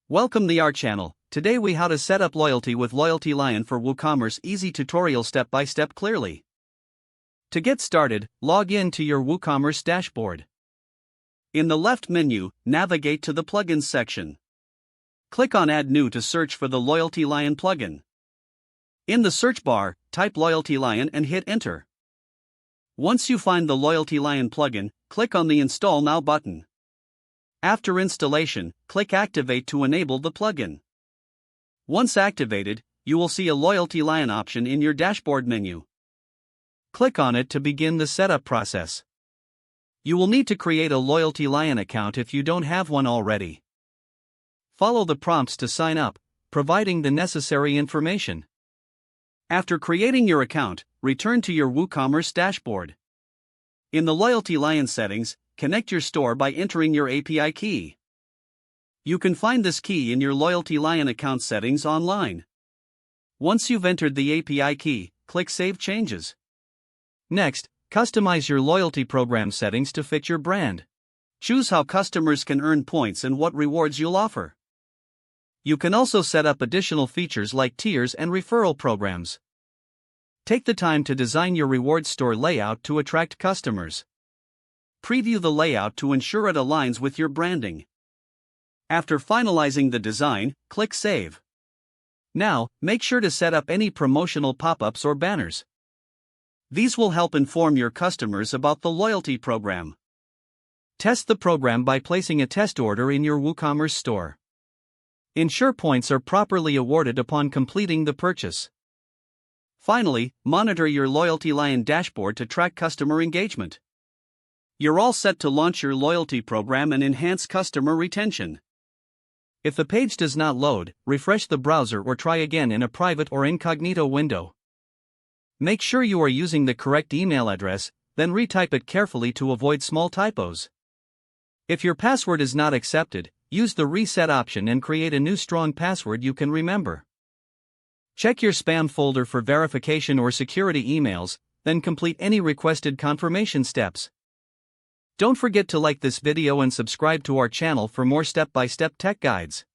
Welcome to our channel. Today we how to set up loyalty with LoyaltyLion for WooCommerce. Easy tutorial step by step clearly. To get started, log in to your WooCommerce dashboard. In the left menu, navigate to the Plugins section. Click on Add New to search for the LoyaltyLion plugin. In the search bar, type LoyaltyLion and hit Enter. Once you find the LoyaltyLion plugin, click on the Install Now button. After installation, click Activate to enable the plugin. Once activated, you will see a LoyaltyLion option in your dashboard menu. Click on it to begin the setup process. You will need to create a LoyaltyLion account if you don't have one already. Follow the prompts to sign up, providing the necessary information. After creating your account, return to your WooCommerce dashboard. In the LoyaltyLion settings, connect your store by entering your API key. You can find this key in your LoyaltyLion account settings online. Once you've entered the API key, click Save Changes. Next, customize your loyalty program settings to fit your brand. Choose how customers can earn points and what rewards you'll offer. You can also set up additional features like tiers and referral programs. Take the time to design your reward store layout to attract customers. Preview the layout to ensure it aligns with your branding. After finalizing the design, click Save. Now, make sure to set up any promotional pop-ups or banners. These will help inform your customers about the loyalty program. Test the program by placing a test order in your WooCommerce store. Ensure points are properly awarded upon completing the purchase. Finally, monitor your LoyaltyLion dashboard to track customer engagement. You're all set to launch your loyalty program and enhance customer retention. If the page does not load, refresh the browser or try again in a private or incognito window. Make sure you are using the correct email address, then retype it carefully to avoid small typos. If your password is not accepted, use the reset option and create a new strong password you can remember. Check your spam folder for verification or security emails, then complete any requested confirmation steps. Don't forget to like this video and subscribe to our channel for more step-by-step tech guides.